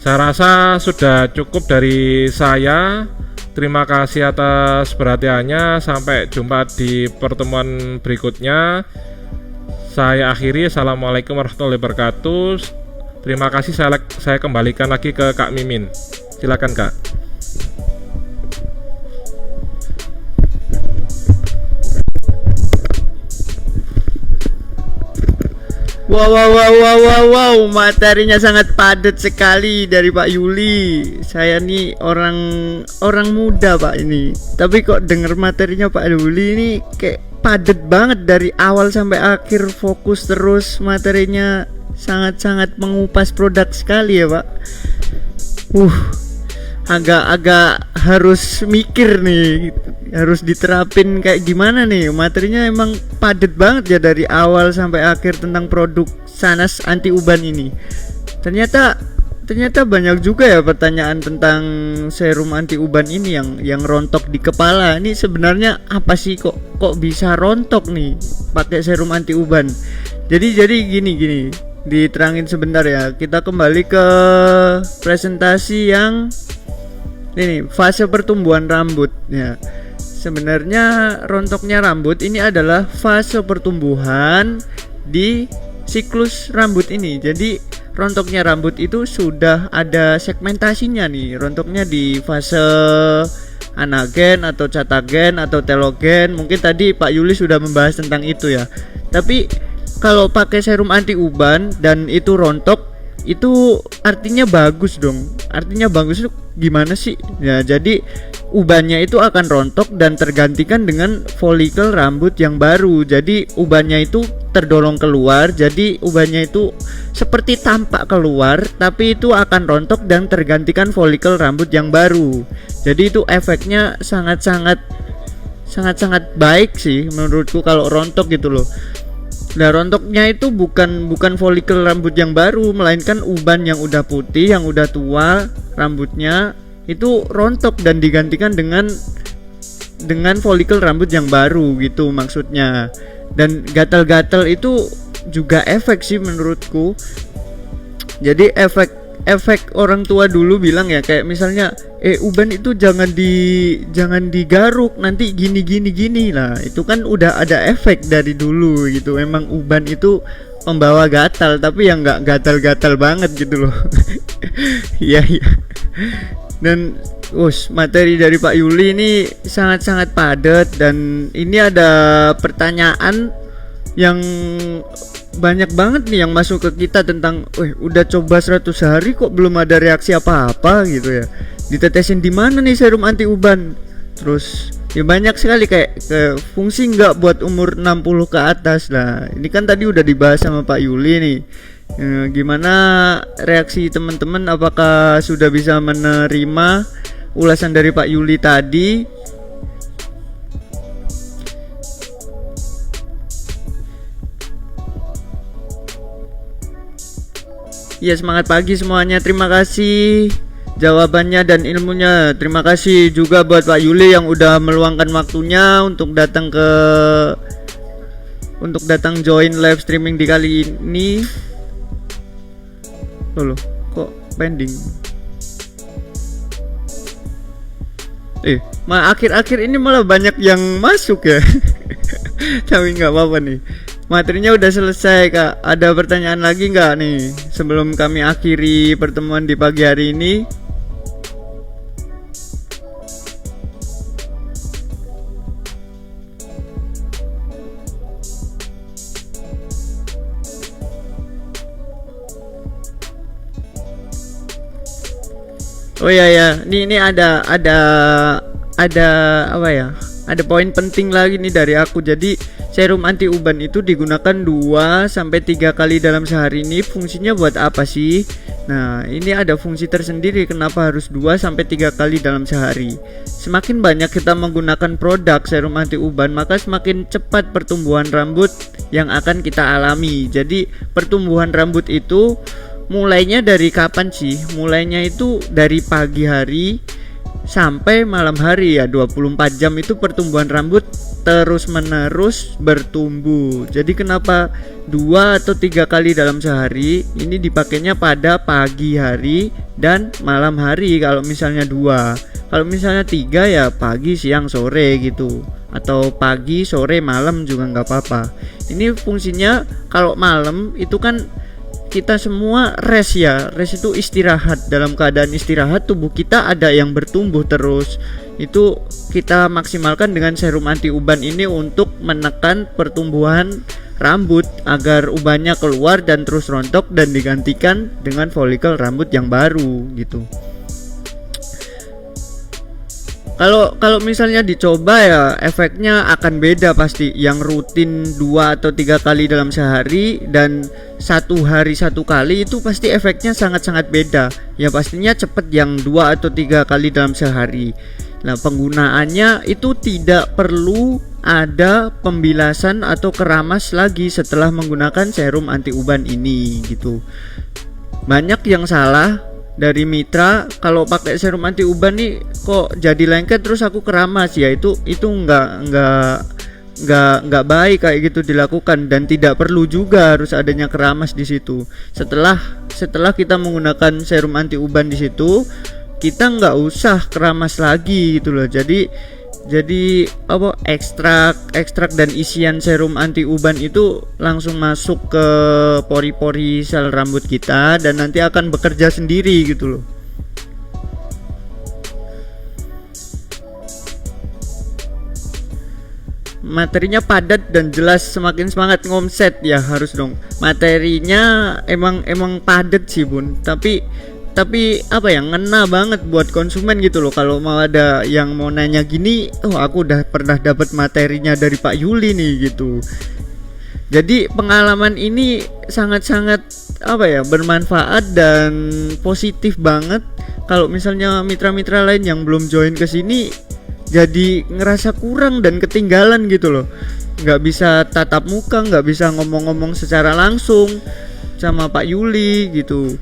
Saya rasa sudah cukup dari saya. Terima kasih atas perhatiannya. Sampai jumpa di pertemuan berikutnya. Saya akhiri. Assalamualaikum warahmatullahi wabarakatuh. Terima kasih. Saya kembalikan lagi ke Kak Mimin. Silakan Kak. Wow, materinya sangat padat sekali dari Pak Yuli. Saya nih orang muda Pak ini, tapi kok denger materinya Pak Yuli ini kayak padat banget dari awal sampai akhir, fokus terus materinya, sangat-sangat mengupas produk sekali ya Pak. Agak harus mikir nih, harus diterapin kayak gimana nih. Materinya emang padat banget ya dari awal sampai akhir tentang produk sanas anti uban ini. Ternyata banyak juga ya pertanyaan tentang serum anti uban ini yang rontok di kepala. Ini sebenarnya apa sih, kok bisa rontok nih pakai serum anti uban? Jadi gini, diterangin sebentar ya. Kita kembali ke presentasi yang ini, fase pertumbuhan rambut ya. Sebenarnya rontoknya rambut ini adalah fase pertumbuhan di siklus rambut ini. Jadi rontoknya rambut itu sudah ada segmentasinya nih. Rontoknya di fase anagen atau catagen atau telogen. Mungkin tadi Pak Yuli sudah membahas tentang itu ya. Tapi kalau pakai serum anti uban dan itu rontok, itu artinya bagus dong. Artinya bagus itu gimana sih? Ya, jadi ubannya itu akan rontok dan tergantikan dengan folikel rambut yang baru. Jadi ubannya itu terdorong keluar, jadi ubannya itu seperti tampak keluar, tapi itu akan rontok dan tergantikan folikel rambut yang baru. Jadi itu efeknya sangat-sangat baik sih menurutku kalau rontok gitu loh. Nah, rontoknya itu bukan folikel rambut yang baru, melainkan uban yang udah putih, yang udah tua rambutnya itu rontok dan digantikan dengan folikel rambut yang baru gitu maksudnya. Dan gatal-gatal itu juga efek sih menurutku. Jadi efek orang tua dulu bilang ya, kayak misalnya uban itu jangan digaruk, nanti gini lah. Itu kan udah ada efek dari dulu gitu. Memang uban itu pembawa gatal, tapi yang nggak gatal-gatal banget gitu loh. Iya. Dan materi dari Pak Yuli ini sangat-sangat padat, dan ini ada pertanyaan yang banyak banget nih yang masuk ke kita tentang udah coba 100 hari kok belum ada reaksi apa-apa gitu ya. Ditetesin di mana nih serum anti uban? Terus ya banyak sekali kayak fungsi nggak buat umur 60 ke atas lah. Ini kan tadi udah dibahas sama Pak Yuli nih. Gimana reaksi teman-teman, apakah sudah bisa menerima ulasan dari Pak Yuli tadi? Ya, semangat pagi semuanya. Terima kasih jawabannya dan ilmunya. Terima kasih juga buat Pak Yuli yang udah meluangkan waktunya untuk datang join live streaming di kali ini. Loh, kok pending? Akhir-akhir ini malah banyak yang masuk ya. Tapi nggak apa-apa nih. Materinya udah selesai, Kak. Ada pertanyaan lagi nggak nih sebelum kami akhiri pertemuan di pagi hari ini? Oh ya, ini ada apa ya? Ada poin penting lagi nih dari aku. Jadi serum anti uban itu digunakan 2 sampai 3 kali dalam sehari. Ini fungsinya buat apa sih? Nah, ini ada fungsi tersendiri kenapa harus 2 sampai 3 kali dalam sehari. Semakin banyak kita menggunakan produk serum anti uban, maka semakin cepat pertumbuhan rambut yang akan kita alami. Jadi pertumbuhan rambut itu mulainya dari kapan sih? Mulainya itu dari pagi hari sampai malam hari ya, 24 jam itu pertumbuhan rambut terus menerus bertumbuh. Jadi kenapa 2 atau 3 kali dalam sehari? Ini dipakainya pada pagi hari dan malam hari kalau misalnya 2. Kalau misalnya 3 ya pagi, siang, sore gitu. Atau pagi, sore, malam juga nggak apa-apa. Ini fungsinya kalau malam itu kan kita semua rest ya. Rest itu istirahat. Dalam keadaan istirahat tubuh kita ada yang bertumbuh terus. Itu kita maksimalkan dengan serum anti uban ini untuk menekan pertumbuhan rambut agar ubannya keluar dan terus rontok dan digantikan dengan folikel rambut yang baru gitu. Kalau misalnya dicoba ya efeknya akan beda pasti. Yang rutin 2 atau 3 kali dalam sehari dan 1 hari 1 kali itu pasti efeknya sangat-sangat beda. Ya pastinya cepet yang 2 atau 3 kali dalam sehari. Nah, penggunaannya itu tidak perlu ada pembilasan atau keramas lagi setelah menggunakan serum anti uban ini gitu. Banyak yang salah dari mitra, kalau pakai serum anti uban nih kok jadi lengket terus aku keramas ya, itu nggak baik kayak gitu dilakukan, dan tidak perlu juga harus adanya keramas di situ. Setelah kita menggunakan serum anti uban di situ, kita nggak usah keramas lagi gitu loh. Jadi ekstrak dan isian serum anti uban itu langsung masuk ke pori-pori sel rambut kita dan nanti akan bekerja sendiri gitu loh. Materinya padat dan jelas, semakin semangat ngomset ya harus dong. Materinya emang padat sih bun, tapi tapi apa ya, ngena banget buat konsumen gitu loh. Kalau mau ada yang mau nanya gini, oh aku udah pernah dapat materinya dari Pak Yuli nih gitu. Jadi pengalaman ini sangat-sangat apa ya, bermanfaat dan positif banget. Kalau misalnya mitra-mitra lain yang belum join ke sini jadi ngerasa kurang dan ketinggalan gitu loh. Nggak bisa tatap muka, nggak bisa ngomong-ngomong secara langsung sama Pak Yuli gitu.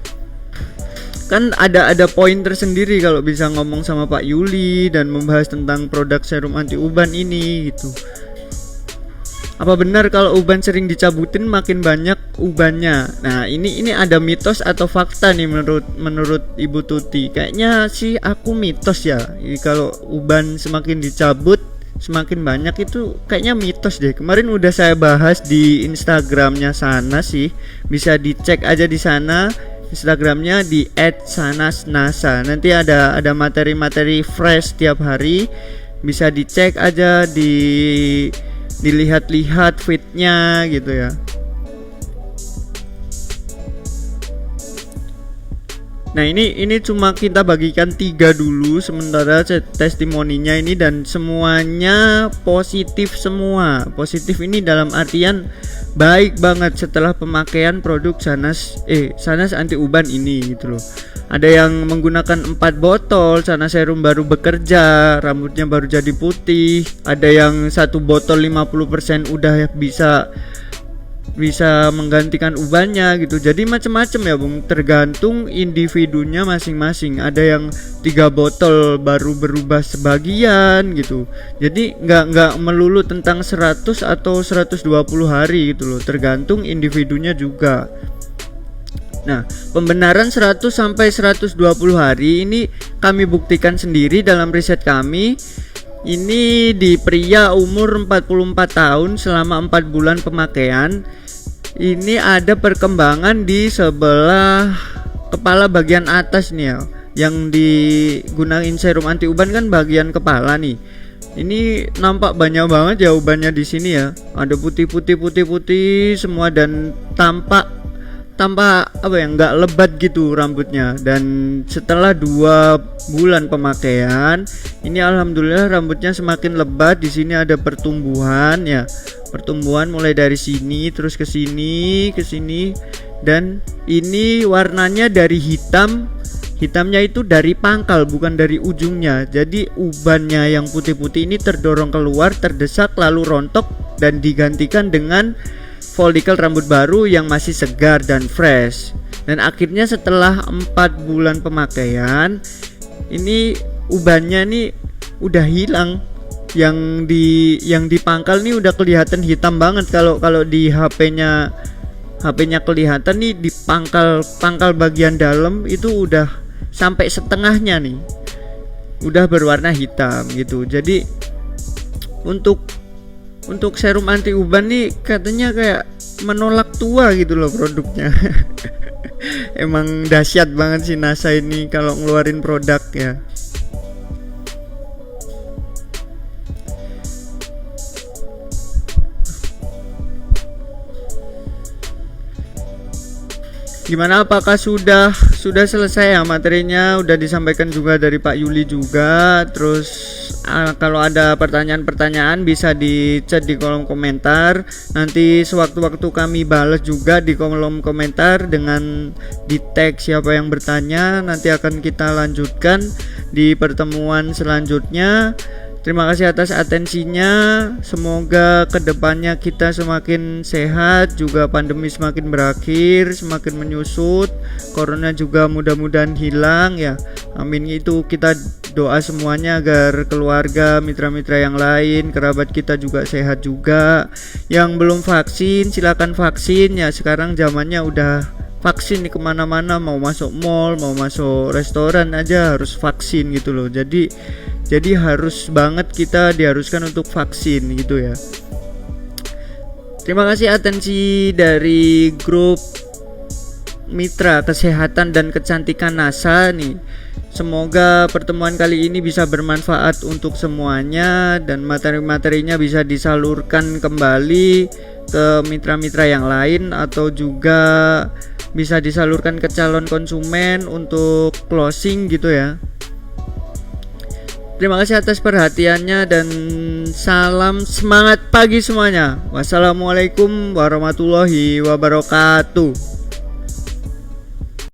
Kan ada poin tersendiri kalau bisa ngomong sama Pak Yuli dan membahas tentang produk serum anti uban ini gitu. Apa benar kalau uban sering dicabutin makin banyak ubannya? Nah, ini ada mitos atau fakta nih menurut Ibu Tuti? Kayaknya sih aku mitos ya. Jadi kalau uban semakin dicabut semakin banyak itu kayaknya mitos deh. Kemarin udah saya bahas di Instagramnya Sana sih. Bisa dicek aja di sana. Instagramnya di @sanasnasa. Nanti ada materi-materi fresh tiap hari. Bisa dicek aja, dilihat-lihat fitnya gitu ya. Nah ini cuma kita bagikan 3 dulu sementara testimoninya ini, dan semuanya positif semua. Positif ini dalam artian baik banget setelah pemakaian produk Sanas anti uban ini gitu loh. Ada yang menggunakan 4 botol, Sanas serum baru bekerja, rambutnya baru jadi putih. Ada yang 1 botol 50% udah bisa menggantikan ubannya gitu. Jadi macam-macam ya Bung, tergantung individunya masing-masing. Ada yang 3 botol baru berubah sebagian gitu. Jadi nggak melulu tentang 100 atau 120 hari gitu loh, tergantung individunya juga. Nah, pembenaran 100 sampai 120 hari ini kami buktikan sendiri dalam riset kami. Ini di pria umur 44 tahun selama 4 bulan pemakaian. Ini ada perkembangan di sebelah kepala bagian atas nih ya. Yang digunain serum anti uban kan bagian kepala nih. Ini nampak banyak banget ya ubannya di sini ya. Ada putih semua dan tampak apa ya, nggak lebat gitu rambutnya. Dan setelah 2 bulan pemakaian ini alhamdulillah rambutnya semakin lebat. Di sini ada pertumbuhan ya, pertumbuhan mulai dari sini terus ke sini dan ini warnanya dari hitamnya itu dari pangkal bukan dari ujungnya. Jadi ubannya yang putih-putih ini terdorong keluar, terdesak lalu rontok dan digantikan dengan folikel rambut baru yang masih segar dan fresh. Dan akhirnya setelah 4 bulan pemakaian ini ubannya nih udah hilang. Yang di pangkal nih udah kelihatan hitam banget. Kalau di HP-nya kelihatan nih di pangkal bagian dalam itu udah sampai setengahnya nih udah berwarna hitam gitu. Jadi untuk serum anti uban nih katanya kayak menolak tua gitu loh produknya. Emang dahsyat banget sih NASA ini kalau ngeluarin produk ya. Gimana, apakah sudah selesai ya materinya? Udah disampaikan juga dari Pak Yuli juga. Terus kalau ada pertanyaan-pertanyaan bisa di chat di kolom komentar. Nanti sewaktu-waktu kami balas juga di kolom komentar dengan di tag siapa yang bertanya. Nanti akan kita lanjutkan di pertemuan selanjutnya. Terima kasih atas atensinya. Semoga kedepannya kita semakin sehat, juga pandemi semakin berakhir, semakin menyusut, corona juga mudah-mudahan hilang ya. Amin. Itu kita doa semuanya agar keluarga, mitra-mitra yang lain, kerabat kita juga sehat juga. Yang belum vaksin silakan vaksin ya. Sekarang zamannya udah vaksin nih, kemana-mana, mau masuk mall, mau masuk restoran aja harus vaksin gitu loh. Jadi harus banget kita diharuskan untuk vaksin gitu ya. Terima kasih atensi dari grup Mitra Kesehatan dan Kecantikan NASA nih. Semoga pertemuan kali ini bisa bermanfaat untuk semuanya dan materi-materinya bisa disalurkan kembali ke mitra-mitra yang lain atau juga bisa disalurkan ke calon konsumen untuk closing gitu ya. Terima kasih atas perhatiannya dan salam semangat pagi semuanya. Wassalamualaikum warahmatullahi wabarakatuh.